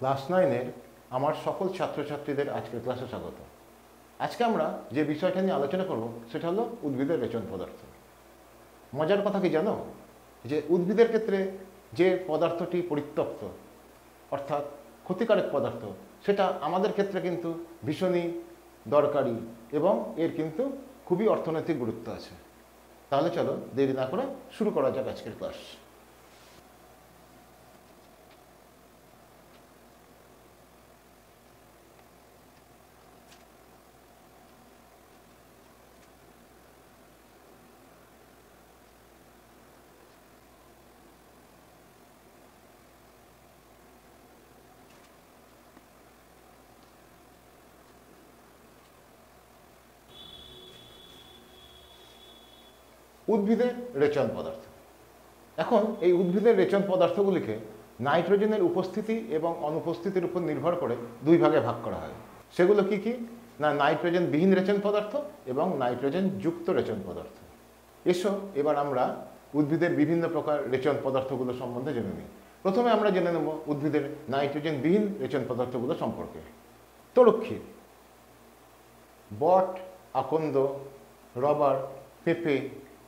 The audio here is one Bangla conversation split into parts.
ক্লাস 9-এর আমার সকল ছাত্রছাত্রীদের আজকের ক্লাসে স্বাগত। আজকে আমরা যে বিষয়টা নিয়ে আলোচনা করব সেটা হলো উদ্ভিদের রেচন পদার্থ। মজার কথা কি জানো, যে উদ্ভিদের ক্ষেত্রে যে পদার্থটি পরিত্যক্ত অর্থাৎ ক্ষতিকারক পদার্থ, সেটা আমাদের ক্ষেত্রে কিন্তু ভীষণই দরকারি এবং এর কিন্তু খুবই অর্থনৈতিক গুরুত্ব আছে। তাহলে চলো দেরি না করে শুরু করা যাক আজকের ক্লাস। উদ্ভিদের রেচন পদার্থ। এখন এই উদ্ভিদের রেচন পদার্থগুলিকে নাইট্রোজেনের উপস্থিতি এবং অনুপস্থিতির উপর নির্ভর করে দুই ভাগে ভাগ করা হয়। সেগুলো কি কি না, নাইট্রোজেন বিহীন রেচন পদার্থ এবং নাইট্রোজেন যুক্ত রেচন পদার্থ। এসো এবার আমরা উদ্ভিদের বিভিন্ন প্রকার রেচন পদার্থগুলো সম্বন্ধে জেনে নিই। প্রথমে আমরা জেনে নেব উদ্ভিদের নাইট্রোজেন বিহীন রেচন পদার্থগুলো সম্পর্কে। তরুক্ষীর, বট, আকন্দ, রবার, পেঁপে,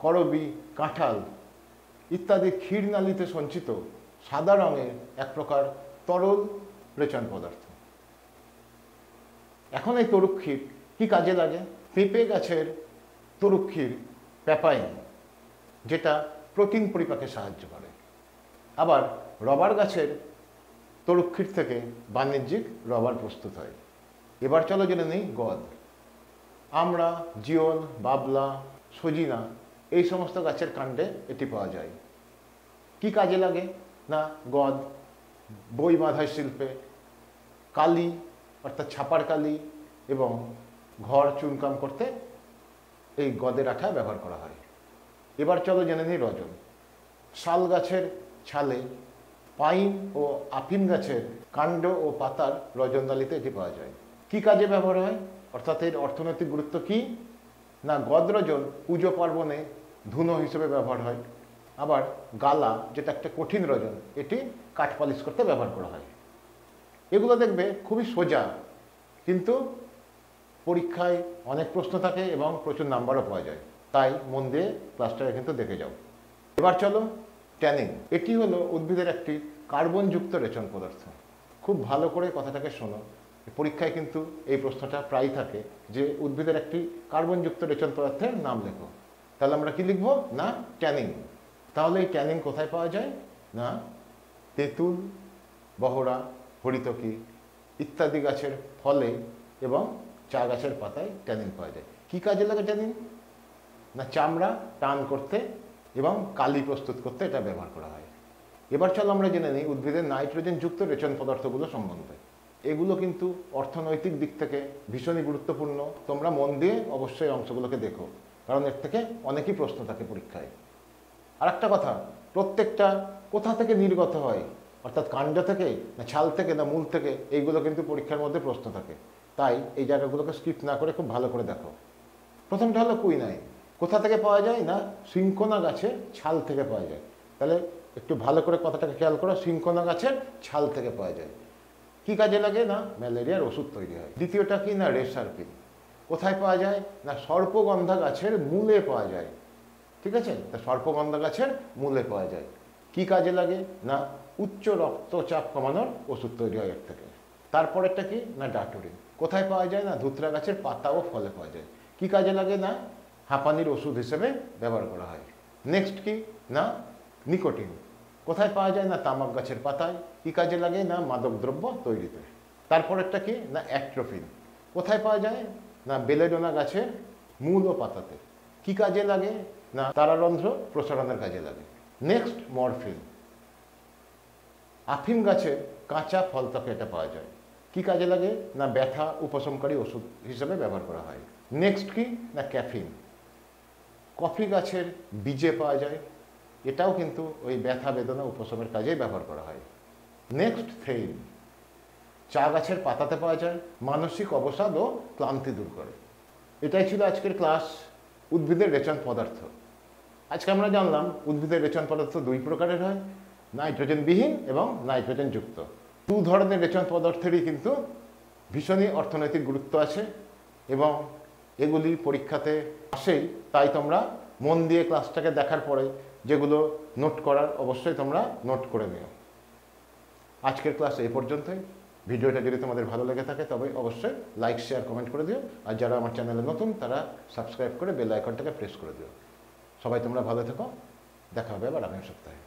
করবি, কাঁঠাল ইত্যাদি ক্ষীরনালীতে সঞ্চিত সাদা রঙের এক প্রকার তরল রেচন পদার্থ। এখন এই তরুক্ষীর কি কাজে লাগে? পেঁপে গাছের তরুক্ষীর প্যাপাইন, যেটা প্রোটিন পরিপাকে সাহায্য করে। আবার রবার গাছের তরুক্ষীর থেকে বাণিজ্যিক রবার প্রস্তুত হয়। এবার চলো জেনে নেই গদ। আমড়া, জিওল, বাবলা, সজিনা এই সমস্ত গাছের কাণ্ডে এটি পাওয়া যায়। কি কাজে লাগে না, গদ বই বাঁধাই শিল্পে, কালি অর্থাৎ ছাপার কালি এবং ঘর চুনকাম করতে এই গদের আঠা ব্যবহার করা হয়। এবার চলো জেনে নিই রজন। শাল গাছের ছালে, পাইন ও আফিম গাছের কাণ্ড ও পাতার রজনদালিতে এটি পাওয়া যায়। কি কাজে ব্যবহার হয় অর্থাৎ এর অর্থনৈতিক গুরুত্ব কি না, গদ রজন পুজো পার্বণে ধুনো হিসেবে ব্যবহার হয়। আবার গালা, যেটা একটা কঠিন রজন, এটি কাঠ পালিশ করতে ব্যবহার করা হয়। এগুলো দেখবে খুবই সোজা, কিন্তু পরীক্ষায় অনেক প্রশ্ন থাকে এবং প্রচুর নাম্বারও পাওয়া যায়। তাই মন দিয়ে ক্লাসটাকে কিন্তু দেখে যাও। এবার চলো ট্যানিন। এটি হলো উদ্ভিদের একটি কার্বনযুক্ত রেচন পদার্থ। খুব ভালো করে কথাটাকে শোনো, পরীক্ষায় কিন্তু এই প্রশ্নটা প্রায় থাকে যে উদ্ভিদের একটি কার্বনযুক্ত রেচন পদার্থের নাম লেখো। তাহলে আমরা কি লিখবো না, ট্যানিন। তাহলে এই ট্যানিন কোথায় পাওয়া যায় না, তেঁতুল, বহরা, হরিতকি ইত্যাদি গাছের ফলে এবং চা গাছের পাতায় ট্যানিন পাওয়া যায়। কি কাজে লাগে ট্যানিন না, চামড়া টান করতে এবং কালি প্রস্তুত করতে এটা ব্যবহার করা হয়। এবার চলো আমরা জেনে নিই উদ্ভিদের নাইট্রোজেন যুক্ত রেচন পদার্থগুলো সম্বন্ধে। এগুলো কিন্তু অর্থনৈতিক দিক থেকে ভীষণই গুরুত্বপূর্ণ। তোমরা মন দিয়ে অবশ্যই অংশগুলোকে দেখো, কারণ এর থেকে অনেকই প্রশ্ন থাকে পরীক্ষায়। আর একটা কথা, প্রত্যেকটা কোথা থেকে নির্গত হয় অর্থাৎ কাণ্ড থেকে না ছাল থেকে না মূল থেকে, এইগুলো কিন্তু পরীক্ষার মধ্যে প্রশ্ন থাকে। তাই এই জায়গাগুলোকে স্কিপ না করে খুব ভালো করে দেখো। প্রথমটা হলো কুইনাইন। কোথা থেকে পাওয়া যায় না, সিঙ্কোনা গাছের ছাল থেকে পাওয়া যায়। তাহলে একটু ভালো করে কথাটাকে খেয়াল করো, সিঙ্কোনা গাছের ছাল থেকে পাওয়া যায়। কি কাজে লাগে না, ম্যালেরিয়ার ওষুধ তৈরি হয়। দ্বিতীয়টা কি না, রেসারপিন। কোথায় পাওয়া যায় না, সর্পগন্ধা গাছের মূলে পাওয়া যায়। ঠিক আছে, তা সর্পগন্ধা গাছের মূলে পাওয়া যায়। কি কাজে লাগে না, উচ্চ রক্তচাপ কমানোর ওষুধ তৈরি হয় এর থেকে। তারপরেরটা কি না, ডাটোরিন। কোথায় পাওয়া যায় না, ধুতরা গাছের পাতা ও ফলে পাওয়া যায়। কি কাজে লাগে না, হাঁপানির ওষুধ হিসেবে ব্যবহার করা হয়। নেক্সট কি না, নিকোটিন। কোথায় পাওয়া যায় না, তামাক গাছের পাতায়। কি কাজে লাগে না, মাদক দ্রব্য তৈরিতে। তারপরেরটা কি না, অ্যাট্রোফিন। কোথায় পাওয়া যায় না, বেলেডোনা গাছের মূল ও পাতাতে। কি কাজে লাগে না, তারারন্ধ্র প্রসারণের কাজে লাগে। Next morphine. আফিম গাছের কাঁচা ফল ত্বকে এটা পাওয়া যায়। কি কাজে লাগে না, ব্যথা উপশমকারী ওষুধ হিসেবে ব্যবহার করা হয়। নেক্সট কি না, ক্যাফিন। কফি গাছের বীজে পাওয়া যায়, এটাও কিন্তু ওই ব্যথা বেদনা উপশমের কাজেই ব্যবহার করা হয়। Next thane. চা গাছের পাতাতে পাওয়া যায়, মানসিক অবসাদ ও ক্লান্তি দূর করে। এটাই ছিল আজকের ক্লাস, উদ্ভিদের রেচন পদার্থ। আজকে আমরা জানলাম উদ্ভিদের রেচন পদার্থ দুই প্রকারের হয়, নাইট্রোজেন বিহীন এবং নাইট্রোজেন যুক্ত। দু ধরনের রেচন পদার্থেরই কিন্তু ভীষণই অর্থনৈতিক গুরুত্ব আছে এবং এগুলি পরীক্ষাতে আসেই। তাই তোমরা মন দিয়ে ক্লাসটাকে দেখার পরে যেগুলো নোট করার অবশ্যই তোমরা নোট করে নিও। আজকের ক্লাস এই পর্যন্তই। ভিডিওটা যদি তোমাদের ভালো লেগে থাকে তবে অবশ্যই লাইক শেয়ার কমেন্ট করে দিও, আর যারা আমার চ্যানেলে নতুন তারা সাবস্ক্রাইব করে বেল আইকনটাকে প্রেস করে দিও। সবাই তোমরা ভালো থেকো, দেখা হবে আবার আগামী সপ্তাহে।